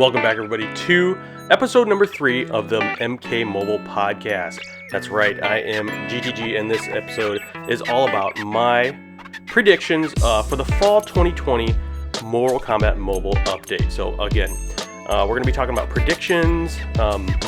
Welcome back, everybody, to episode number 3 of the MK Mobile Podcast. That's right, I am GTG, and this episode is all about my predictions for the fall 2020 Mortal Kombat Mobile update. So again, we're going to be talking about predictions,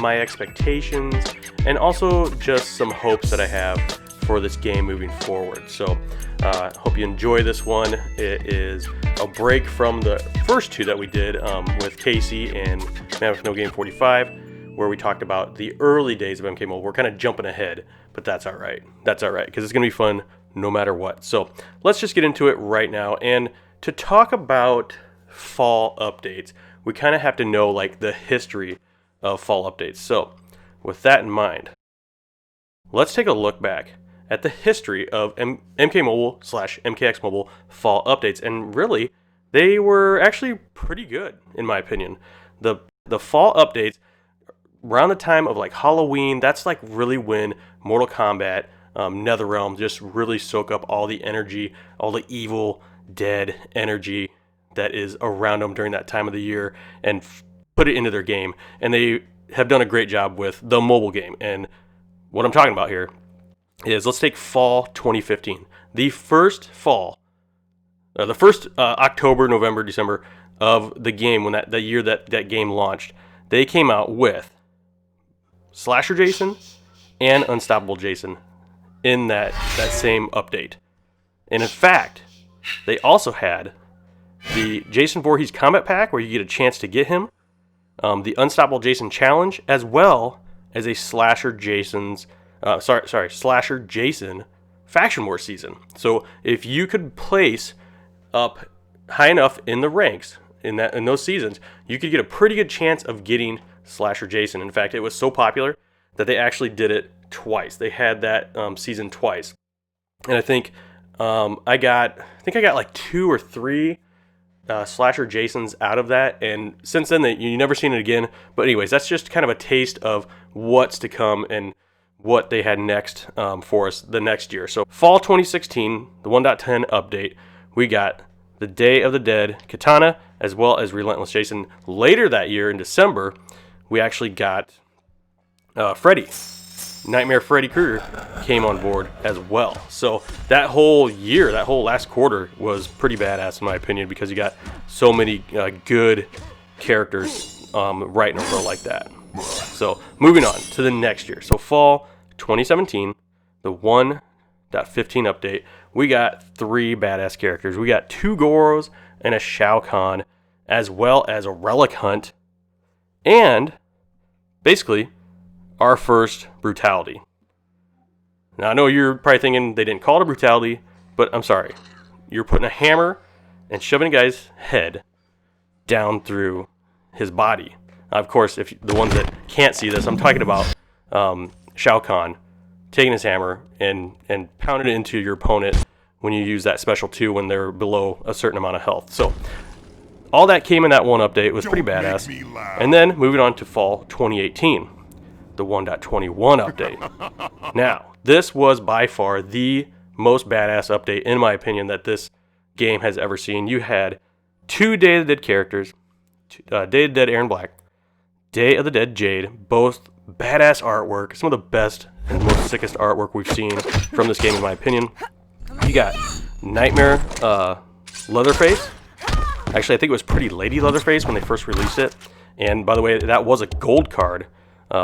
my expectations, and also just some hopes that I have for this game moving forward. So hope you enjoy this one. It is a break from the first two that we did with Casey and Man with No Game 45, where we talked about the early days of MK Mobile. We're kind of jumping ahead, but that's all right. That's all right, because it's going to be fun no matter what. So let's just get into it right now. And to talk about fall updates, we kind of have to know like the history of fall updates. So with that in mind, let's take a look back at the history of MK Mobile / MKX Mobile fall updates. And really, they were actually pretty good, in my opinion. The fall updates, around the time of like Halloween, that's like really when Mortal Kombat, NetherRealm just really soak up all the energy, all the evil, dead energy that is around them during that time of the year and put it into their game. And they have done a great job with the mobile game. And what I'm talking about here is, let's take fall 2015. The first fall, October, November, December of the game, when that year that game launched, they came out with Slasher Jason and Unstoppable Jason in that same update. And in fact, they also had the Jason Voorhees Combat Pack, where you get a chance to get him, the Unstoppable Jason Challenge, as well as a Slasher Jason Faction War season. So if you could place up high enough in the ranks in those seasons, you could get a pretty good chance of getting Slasher Jason. In fact, it was so popular that they actually did it twice. They had that season twice, and I think I got like 2 or 3 Slasher Jasons out of that, and since then you never seen it again. But anyways, that's just kind of a taste of what's to come and what they had next for us the next year. So fall 2016, the 1.10 update, we got the Day of the Dead Katana, as well as Relentless Jason. Later that year, in December, we actually got Freddy. Nightmare Freddy Krueger came on board as well. So that whole year, that whole last quarter was pretty badass in my opinion, because you got so many good characters right in a row like that. So moving on to the next year. So fall 2017, the 1.15 update, we got 3 badass characters. We got 2 Goros and a Shao Kahn, as well as a Relic Hunt, and basically our first Brutality. Now, I know you're probably thinking they didn't call it a Brutality, but I'm sorry. You're putting a hammer and shoving a guy's head down through his body. Of course, if the ones that can't see this, I'm talking about Shao Kahn taking his hammer and pounding it into your opponent when you use that special 2 when they're below a certain amount of health. So all that came in that one update. It was pretty badass. And then moving on to fall 2018, the 1.21 update. Now, this was by far the most badass update, in my opinion, that this game has ever seen. You had 2 Day of the Dead characters, Day of the Dead Aaron Black, Day of the Dead Jade, both badass artwork, some of the best and most sickest artwork we've seen from this game, in my opinion. You got Nightmare Leatherface. Actually, I think it was Pretty Lady Leatherface when they first released it. And by the way, that was a gold card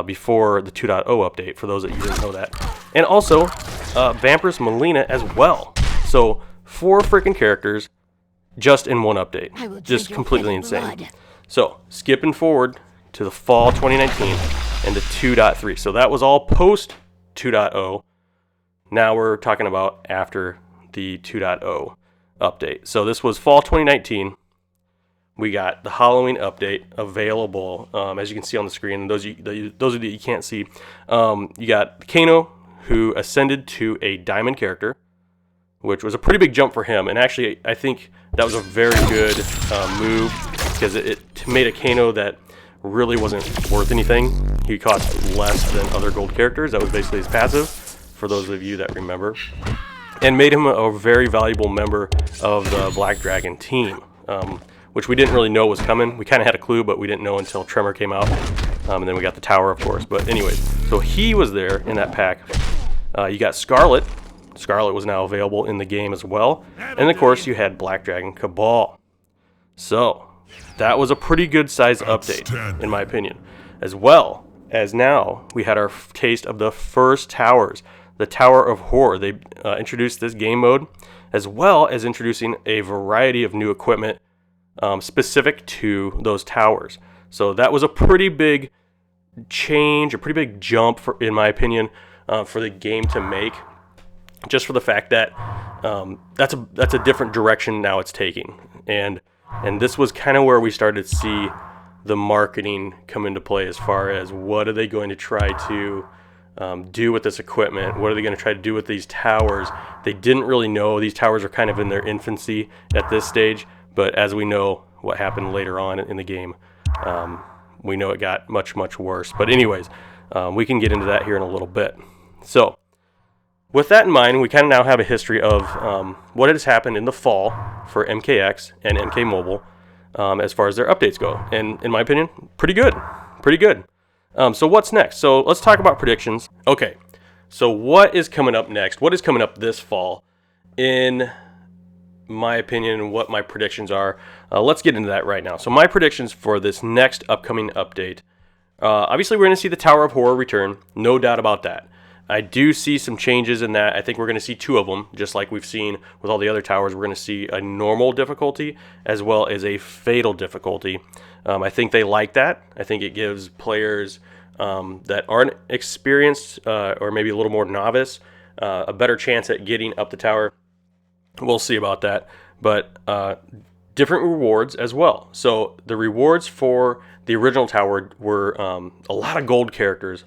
before the 2.0 update, for those that you didn't know that. And also Vampiress Melina as well. So 4 freaking characters just in one update. Just completely insane. Blood. So skipping forward to the fall 2019 and the 2.3. So that was all post 2.0. Now we're talking about after the 2.0 update. So this was fall 2019. We got the Halloween update available, as you can see on the screen. Those of you that you can't see, you got Kano, who ascended to a diamond character, which was a pretty big jump for him. And actually, I think that was a very good move, because it made a Kano that really wasn't worth anything. He cost less than other gold characters. That was basically his passive, for those of you that remember, and made him a very valuable member of the Black Dragon team. which we didn't really know was coming. We kind of had a clue, but we didn't know until Tremor came out. And then we got the tower, of course. But anyways, so he was there in that pack. You got Scarlet. Scarlet was now available in the game as well. And of course, you had Black Dragon Cabal. So that was a pretty good size update, in my opinion. As well as now, we had our taste of the first towers. The Tower of Horror. They introduced this game mode, as well as introducing a variety of new equipment specific to those towers. So that was a pretty big change, a pretty big jump, in my opinion, for the game to make. Just for the fact that that's a different direction now it's taking, and this was kind of where we started to see the marketing come into play, as far as what are they going to try to do with this equipment? What are they going to try to do with these towers? They didn't really know. These towers are kind of in their infancy at this stage, but as we know what happened later on in the game, we know it got much, much worse. But anyways, we can get into that here in a little bit. So with that in mind, we kind of now have a history of what has happened in the fall for MKX and MK Mobile as far as their updates go. And in my opinion, pretty good. Pretty good. So what's next? So let's talk about predictions. Okay, so what is coming up next? What is coming up this fall? In my opinion, and what my predictions are. Let's get into that right now. So my predictions for this next upcoming update. Obviously, we're going to see the Tower of Horror return. No doubt about that. I do see some changes in that. I think we're going to see two of them, just like we've seen with all the other towers. We're going to see a normal difficulty as well as a fatal difficulty. I think they like that. I think it gives players that aren't experienced or maybe a little more novice a better chance at getting up the tower. We'll see about that. But different rewards as well. So the rewards for the original tower were a lot of gold characters,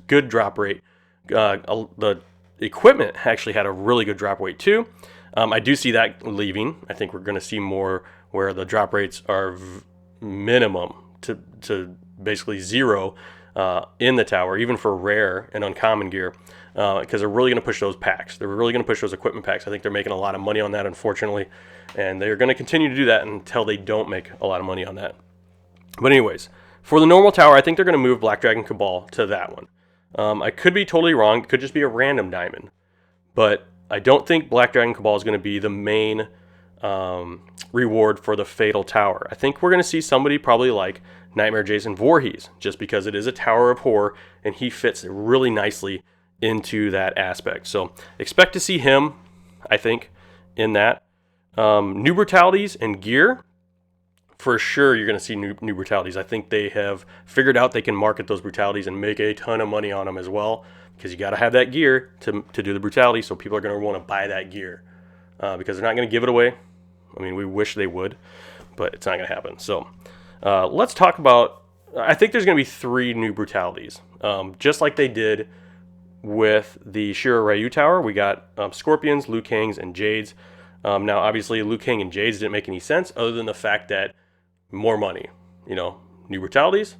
good drop rate. The equipment actually had a really good drop rate too. I do see that leaving. I think we're going to see more where the drop rates are minimum to basically zero in the tower, even for rare and uncommon gear, because they're really going to push those packs. They're really going to push those equipment packs. I think they're making a lot of money on that, unfortunately, and they're going to continue to do that until they don't make a lot of money on that. But anyways, for the normal tower, I think they're going to move Black Dragon Cabal to that one. I could be totally wrong. It could just be a random diamond. But I don't think Black Dragon Cabal is going to be the main reward for the Fatal Tower. I think we're going to see somebody probably like Nightmare Jason Voorhees, just because it is a Tower of Horror, and he fits really nicely into that aspect. So expect to see him, I think, in that. New brutalities and gear. For sure, you're going to see new brutalities. I think they have figured out they can market those brutalities and make a ton of money on them as well, because you got to have that gear to do the brutality, so people are going to want to buy that gear because they're not going to give it away. I mean, we wish they would, but it's not going to happen. So let's talk about, I think there's going to be 3 new brutalities, just like they did with the Shiro Ryu Tower. We got Scorpions, Liu Kangs, and Jades. Now, obviously, Liu Kang and Jades didn't make any sense other than the fact that more money, new brutalities,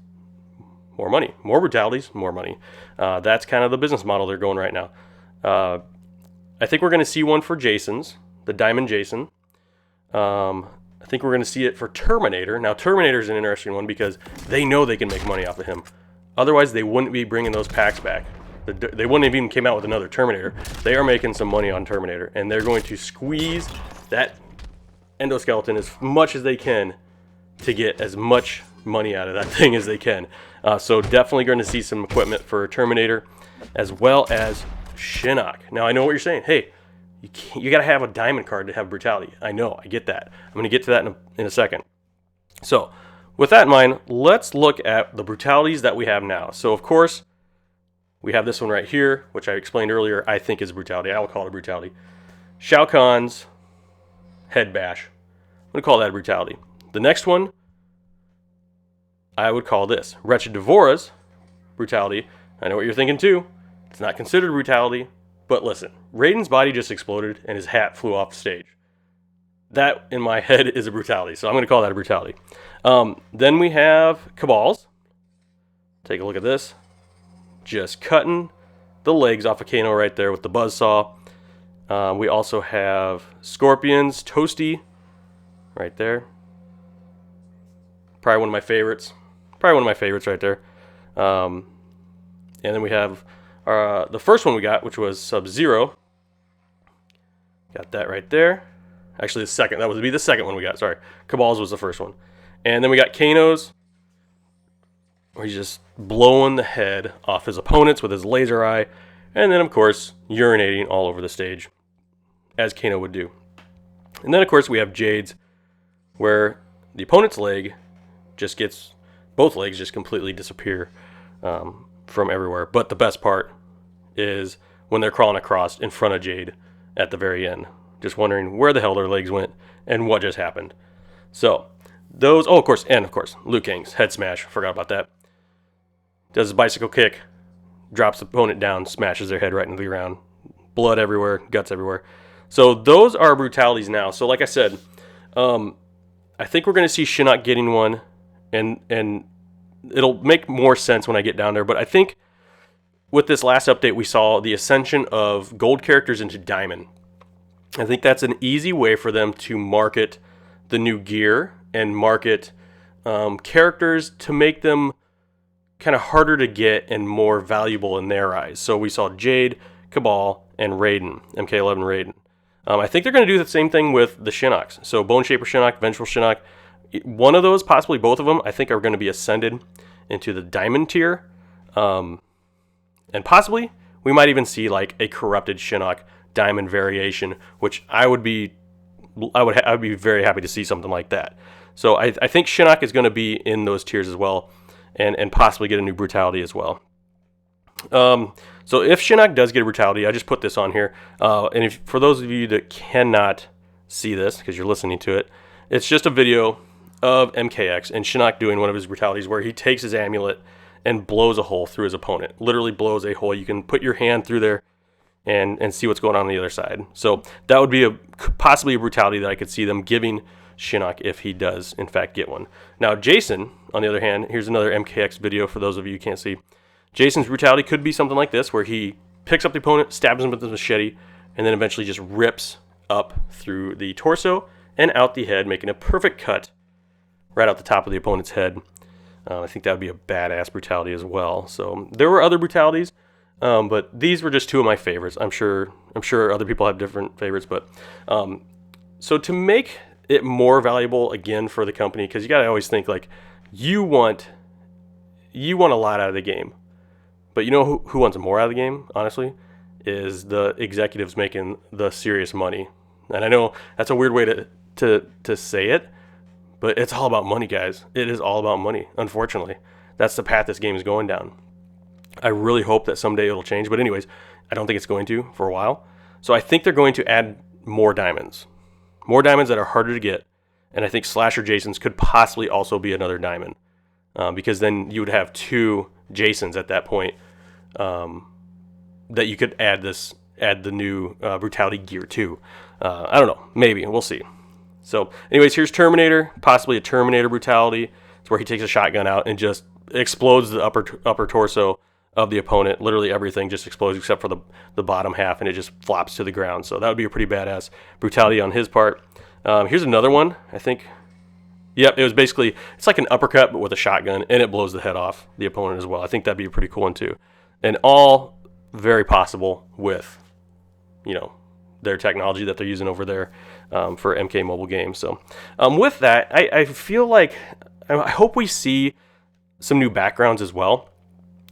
more money, more brutalities, more money. That's kind of the business model they're going right now. I think we're going to see one for Jason's, the Diamond Jason. I think we're going to see it for Terminator. Now, Terminator's an interesting one because they know they can make money off of him. Otherwise, they wouldn't be bringing those packs back. They wouldn't have even came out with another Terminator. They are making some money on Terminator, and they're going to squeeze that endoskeleton as much as they can to get as much money out of that thing as they can. So definitely going to see some equipment for Terminator, as well as Shinnok. Now, I know what you're saying. Hey, you got to have a diamond card to have brutality. I know, I get that. I'm going to get to that in a second. So with that in mind, let's look at the brutalities that we have now. So of course, we have this one right here, which I explained earlier, I think is brutality. I will call it a brutality. Shao Kahn's head bash. I'm going to call that a brutality. The next one, I would call this Wretched Devora's brutality. I know what you're thinking too. It's not considered brutality, but listen, Raiden's body just exploded and his hat flew off the stage. That, in my head, is a brutality, so I'm going to call that a brutality. Then we have Cabal's. Take a look at this. Just cutting the legs off of Kano right there with the buzzsaw. We also have Scorpion's Toasty right there. Probably one of my favorites. Probably one of my favorites right there. And then we have the first one we got, which was Sub-Zero. Got that right there. Actually, that would be the second one we got. Sorry. Cabal's was the first one. And then we got Kano's, where he's just blowing the head off his opponents with his laser eye. And then, of course, urinating all over the stage, as Kano would do. And then, of course, we have Jade's, where the opponent's leg just gets, both legs just completely disappear from everywhere. But the best part is when they're crawling across in front of Jade at the very end, just wondering where the hell their legs went and what just happened. So those, of course, Liu Kang's head smash, forgot about that. Does his bicycle kick, drops the opponent down, smashes their head right into the ground, blood everywhere, guts everywhere. So those are brutalities now. So like I said, I think we're going to see Shinnok getting one, and it'll make more sense when I get down there. But I think with this last update, we saw the ascension of gold characters into diamond. I think that's an easy way for them to market the new gear and market characters to make them kind of harder to get and more valuable in their eyes. So we saw Jade, Cabal, and Raiden, MK11 Raiden. I think they're going to do the same thing with the Shinnoks. So Bone Shaper Shinnok, Vengeful Shinnok, one of those, possibly both of them, I think are going to be ascended into the diamond tier. And possibly we might even see like a corrupted Shinnok diamond variation, which I would be very happy to see something like that. So I think Shinnok is going to be in those tiers as well, and possibly get a new brutality as well. So if Shinnok does get a brutality, I just put this on here. And for those of you that cannot see this because you're listening to it, it's just a video of MKX and Shinnok doing one of his brutalities where he takes his amulet and blows a hole through his opponent. Literally blows a hole. You can put your hand through there and see what's going on the other side. So that would be possibly a brutality that I could see them giving Shinnok if he does, in fact, get one. Now, Jason, on the other hand, here's another MKX video for those of you who can't see. Jason's brutality could be something like this, where he picks up the opponent, stabs him with his machete, and then eventually just rips up through the torso and out the head, making a perfect cut right out the top of the opponent's head. I think that would be a badass brutality as well. So there were other brutalities, but these were just two of my favorites. I'm sure other people have different favorites, but so to make it more valuable again for the company, because you got to always think like you want a lot out of the game. But you know who wants more out of the game, honestly, is the executives making the serious money. And I know that's a weird way to say it, but it's all about money, guys. It is all about money, unfortunately. That's the path this game is going down. I really hope that someday it'll change. But anyways, I don't think it's going to for a while. So I think they're going to add more diamonds. More diamonds that are harder to get. And I think Slasher Jasons could possibly also be another diamond. Because then you would have two Jasons at that point that you could add the new brutality gear to. I don't know. Maybe. We'll see. So anyways, here's Terminator. Possibly a Terminator brutality. It's where he takes a shotgun out and just explodes the upper torso of the opponent. Literally everything just explodes except for the bottom half, and it just flops to the ground. So that would be a pretty badass brutality on his part. Here's another one, I think. Yep, it was basically, it's like an uppercut, but with a shotgun, and it blows the head off the opponent as well. I think that'd be a pretty cool one too. And all very possible with, their technology that they're using over there for MK mobile games. So with that, I feel like, I hope we see some new backgrounds as well.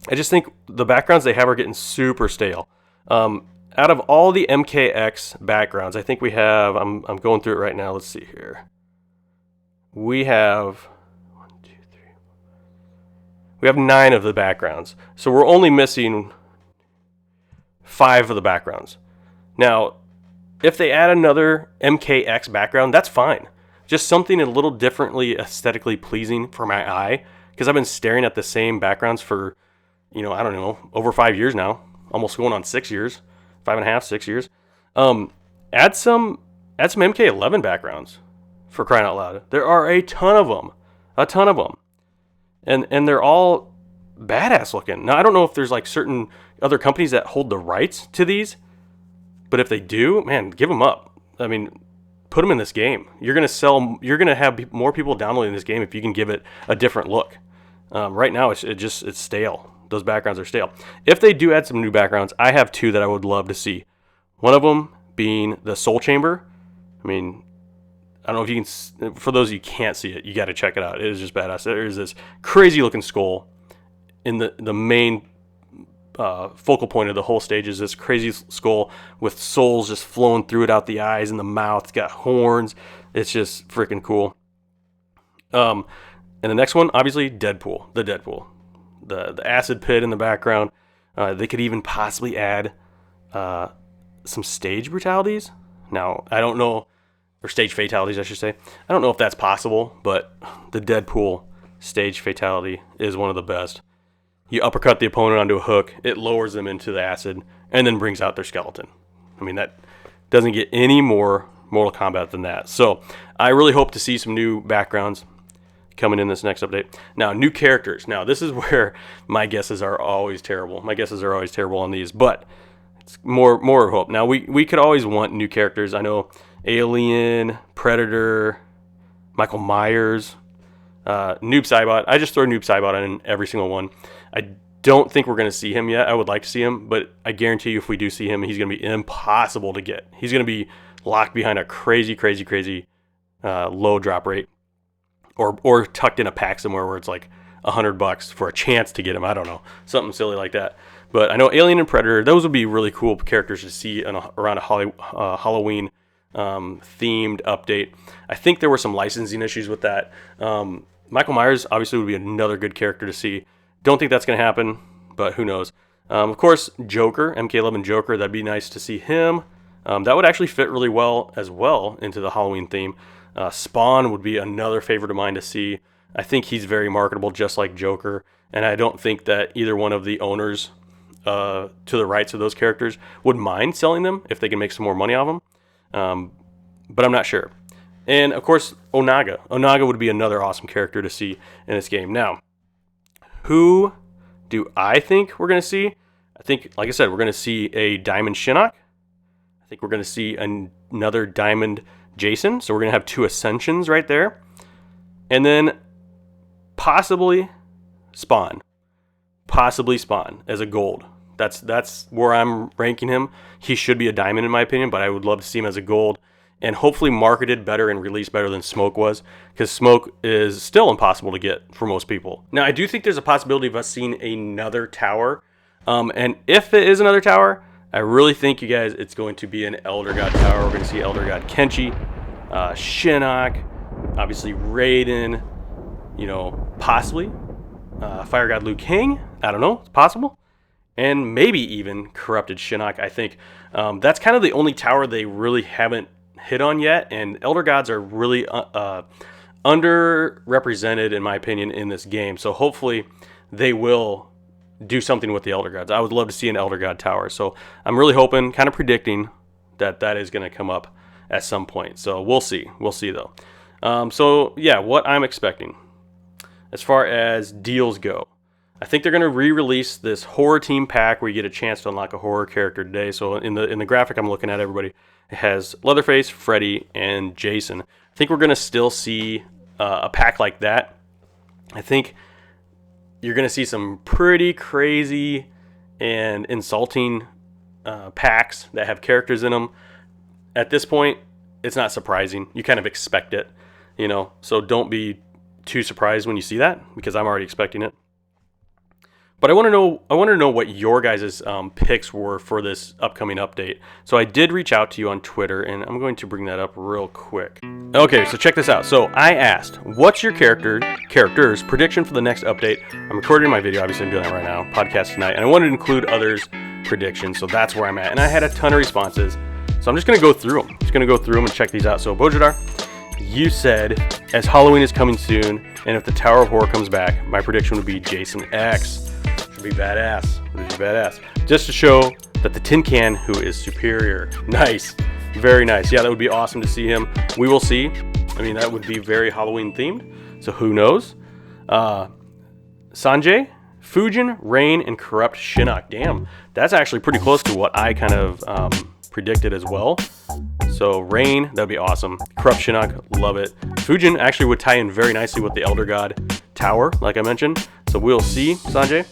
I just think the backgrounds they have are getting super stale. Out of all the MKX backgrounds, I think we have, I'm going through it right now. Let's see here. We have 9 of the backgrounds. So we're only missing 5 of the backgrounds. Now, if they add another MKX background, that's fine. Just something a little differently aesthetically pleasing for my eye. Because I've been staring at the same backgrounds for, I don't know, over 5 years now. Almost going on 6 years. 5.5, 6 years. Add some MK11 backgrounds. For crying out loud. There are a ton of them. And they're all badass looking. Now, I don't know if there's like certain other companies that hold the rights to these, but if they do, man, give them up. I mean, put them in this game. You're gonna have more people downloading this game if you can give it a different look. Right now, it's stale. Those backgrounds are stale. If they do add some new backgrounds, I have two that I would love to see. One of them being the Soul Chamber. I mean, I don't know if you can. For those of you who can't see it, you got to check it out. It is just badass. There is this crazy looking skull in the main focal point of the whole stage. Is this crazy skull with souls just flowing through it out the eyes and the mouth. It's got horns. It's just freaking cool. And the next one, obviously, Deadpool. The acid pit in the background. They could even possibly add some stage brutalities. Now, I don't know, or stage fatalities, I should say. I don't know if that's possible, but the Deadpool stage fatality is one of the best. You uppercut the opponent onto a hook, it lowers them into the acid, and then brings out their skeleton. I mean, that doesn't get any more Mortal Kombat than that. So, I really hope to see some new backgrounds coming in this next update. Now, new characters. Now, this is where my guesses are always terrible. My guesses are always terrible on these, but it's more hope. Now, we could always want new characters. I know Alien, Predator, Michael Myers, Noob Saibot. I just throw Noob Saibot in every single one. I don't think we're going to see him yet. I would like to see him, but I guarantee you if we do see him, he's going to be impossible to get. He's going to be locked behind a crazy low drop rate. Or tucked in a pack somewhere where it's like $100 for a chance to get him. I don't know. Something silly like that. But I know Alien and Predator, those would be really cool characters to see around a Halloween themed update. I think there were some licensing issues with that. Michael Myers obviously would be another good character to see. Don't think that's going to happen, but who knows. Of course, Joker, MK11 Joker, that'd be nice to see him. That would actually fit really well as well into the Halloween theme. Spawn would be another favorite of mine to see. I think he's very marketable, just like Joker, and I don't think that either one of the owners to the rights of those characters would mind selling them if they can make some more money off them. But I'm not sure. And of course, Onaga. Onaga would be another awesome character to see in this game. Now, who do I think we're going to see? I think, like I said, we're going to see a Diamond Shinnok. I think we're going to see another Diamond Jason. So we're going to have two Ascensions right there. And then possibly Spawn. Possibly Spawn as a gold. That's where I'm ranking him. He should be a diamond in my opinion, but I would love to see him as a gold. And hopefully marketed better and released better than Smoke was. Because Smoke is still impossible to get for most people. Now, I do think there's a possibility of us seeing another tower. And if it is another tower, I really think, you guys, it's going to be an Elder God tower. We're going to see Elder God Kenshi, Shinnok, obviously Raiden, possibly Fire God Liu Kang. I don't know. It's possible. And maybe even Corrupted Shinnok. I think that's kind of the only tower they really haven't hit on yet. And Elder Gods are really underrepresented, in my opinion, in this game. So hopefully they will do something with the Elder Gods. I would love to see an Elder God tower. So I'm really hoping, kind of predicting, that is going to come up at some point. So we'll see. We'll see, though. So, yeah, what I'm expecting as far as deals go. I think they're going to re-release this horror team pack where you get a chance to unlock a horror character today. So in the graphic I'm looking at, everybody, it has Leatherface, Freddy, and Jason. I think we're going to still see a pack like that. I think you're going to see some pretty crazy and insulting packs that have characters in them. At this point, it's not surprising. You kind of expect it, so don't be too surprised when you see that, because I'm already expecting it. But I want to know what your guys' picks were for this upcoming update. So I did reach out to you on Twitter, and I'm going to bring that up real quick. Okay, so check this out. So I asked, what's your character's prediction for the next update? I'm recording my video, obviously I'm doing that right now, podcast tonight, and I wanted to include others' predictions, so that's where I'm at. And I had a ton of responses, so I'm just going to go through them. And check these out. So Bojadar, you said, as Halloween is coming soon, and if the Tower of Horror comes back, my prediction would be Jason X. Would be badass. Just to show that the Tin Can who is superior. Nice. Very nice. Yeah, that would be awesome to see him. We will see. I mean, that would be very Halloween themed. So who knows? Sanjay, Fujin, Rain, and Corrupt Shinnok. Damn. That's actually pretty close to what I kind of predicted as well. So Rain, that'd be awesome. Corrupt Shinnok, love it. Fujin actually would tie in very nicely with the Elder God Tower, like I mentioned. So we'll see, Sanjay.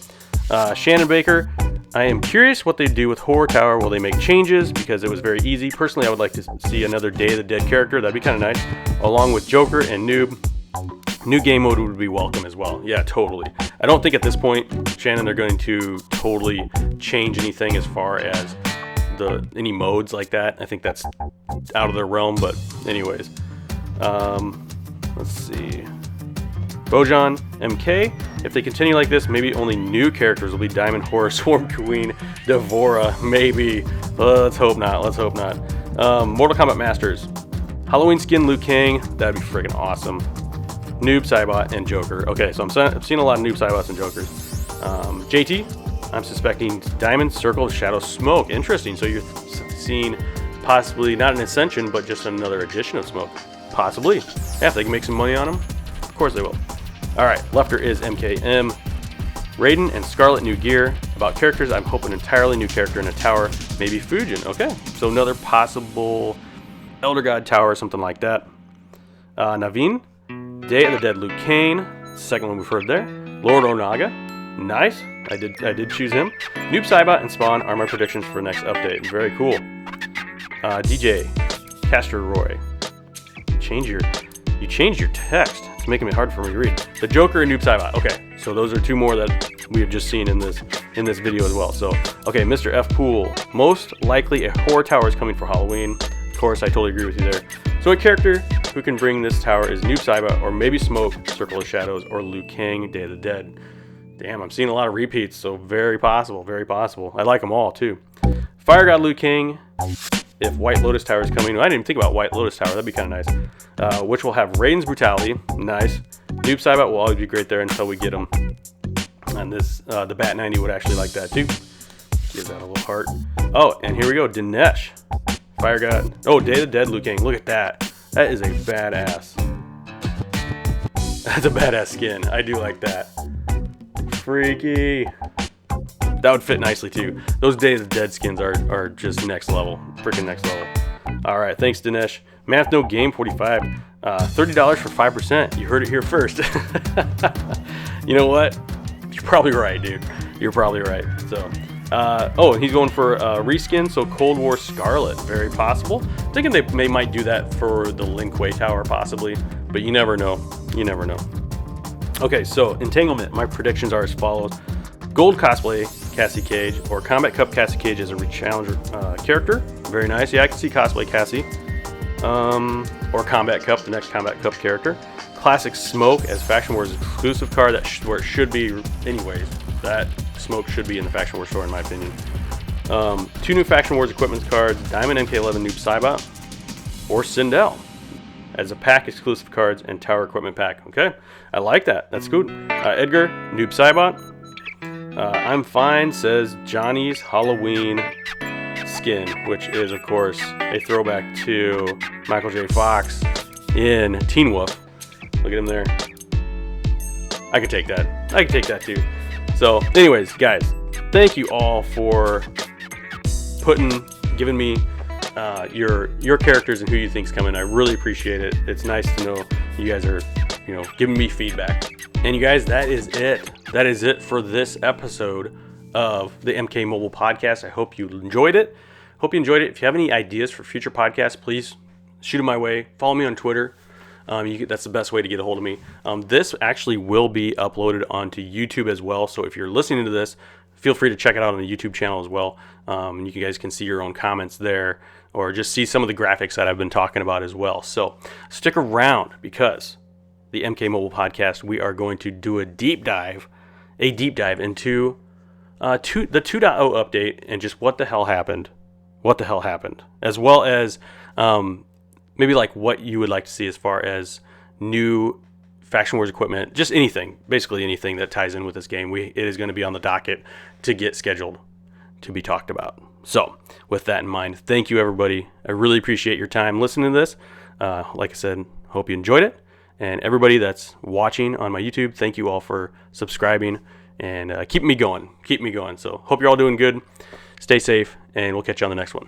Shannon Baker, I am curious what they do with Horror Tower. Will they make changes? Because it was very easy. Personally, I would like to see another Day of the Dead character. That'd be kind of nice. Along with Joker and Noob. New game mode would be welcome as well. Yeah, totally. I don't think at this point, Shannon, they're going to totally change anything as far as any modes like that. I think that's out of their realm, but anyways. Let's see. Bojan MK, if they continue like this, maybe only new characters will be Diamond Horror, Swarm Queen, Devora, maybe. Let's hope not. Mortal Kombat Masters, Halloween skin Liu Kang, that'd be freaking awesome. Noob, Saibot, and Joker. Okay, so I'm seeing a lot of Noob, Saibots, and Jokers. JT, I'm suspecting Diamond, Circle, Shadow, Smoke. Interesting. So you're seeing possibly not an Ascension, but just another edition of Smoke. Possibly. Yeah, if they can make some money on them, of course they will. All right, Lefter is MKM. Raiden and Scarlet new gear. About characters, I'm hoping entirely new character in a tower. Maybe Fujin. Okay, so another possible Elder God Tower or something like that. Naveen, Day of the Dead Liu Kang. Second one we've heard there. Lord Onaga. Nice. I did choose him. Noob Saibot and Spawn are my predictions for next update. Very cool. DJ Castor Roy. You changed your text. It's making it hard for me to read. The Joker and Noob Saibot. Okay, so those are two more that we have just seen in this video as well. So, okay, Mr. F Pool. Most likely a horror tower is coming for Halloween. Of course, I totally agree with you there. So a character who can bring this tower is Noob Saibot, or maybe Smoke, Circle of Shadows, or Liu Kang, Day of the Dead. Damn, I'm seeing a lot of repeats, so very possible, very possible. I like them all, too. Fire God Liu Kang. If White Lotus Tower is coming, I didn't even think about White Lotus Tower. That'd be kind of nice. Which will have Raiden's Brutality. Nice. Noob Saibot will always be great there until we get him. And this, the Bat 90 would actually like that too. Give that a little heart. Oh, and here we go. Dinesh. Fire God. Oh, Day of the Dead Liu Kang. Look at that. That is a badass. That's a badass skin. I do like that. Freaky. That would fit nicely too. Those Days of Dead skins are just next level. Freaking next level. All right, thanks Dinesh. Math No Game 45. $30 for 5%. You heard it here first. You know what? You're probably right, dude. You're probably right. So, and he's going for reskin. So Cold War Scarlet, very possible. Thinking they might do that for the Lin Kuei Tower, possibly, but you never know. You never know. Okay, so Entanglement. My predictions are as follows. Gold cosplay Cassie Cage, or Combat Cup Cassie Cage as a re-challenger character. Very nice. Yeah, I can see cosplay Cassie. Or Combat Cup, the next Combat Cup character. Classic Smoke as Faction Wars exclusive card. That's where it should be anyways. That Smoke should be in the Faction Wars store in my opinion. Two new Faction Wars equipment cards. Diamond MK11 Noob Saibot or Sindel as a pack exclusive cards and Tower equipment pack. Okay, I like that. That's good. Edgar Noob Saibot. I'm fine, says Johnny's Halloween skin, which is, of course, a throwback to Michael J. Fox in Teen Wolf. Look at him there. I could take that. I could take that too. So, anyways, guys, thank you all for giving me your characters and who you think's coming. I really appreciate it. It's nice to know you guys are, giving me feedback. And you guys, that is it. That is it for this episode of the MK Mobile Podcast. I hope you enjoyed it. If you have any ideas for future podcasts, please shoot them my way. Follow me on Twitter. That's the best way to get a hold of me. This actually will be uploaded onto YouTube as well. So if you're listening to this, feel free to check it out on the YouTube channel as well. And you guys can see your own comments there, or just see some of the graphics that I've been talking about as well. So stick around, because the MK Mobile Podcast, we are going to do a deep dive into the 2.0 update and just what the hell happened, as well as maybe like what you would like to see as far as new Faction Wars equipment, just anything, basically anything that ties in with this game. It is going to be on the docket to get scheduled to be talked about. So with that in mind, thank you everybody. I really appreciate your time listening to this. Like I said, hope you enjoyed it. And everybody that's watching on my YouTube, thank you all for subscribing and keep me going. So hope you're all doing good. Stay safe, and we'll catch you on the next one.